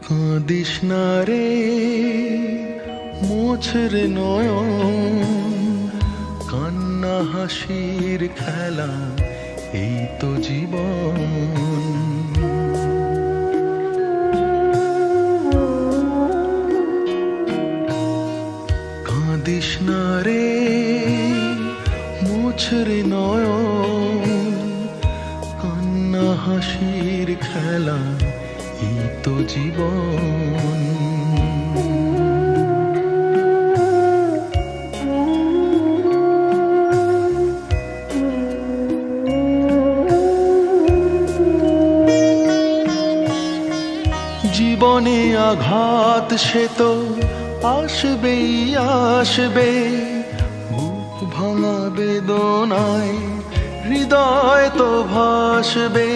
কাঁদিস না রে, মোছ রে নয়ন, কান্না হাসির খেলা, এই তো জীবন। কাঁদিস না রে, মোছ রে নয়ন, কান্না হাসির খেলা, এই তো জীবন। জীবনে আঘাত সে তো আসবেই আসবে, বুক ভাঙা বেদনায় হৃদয় তো ভাসবে।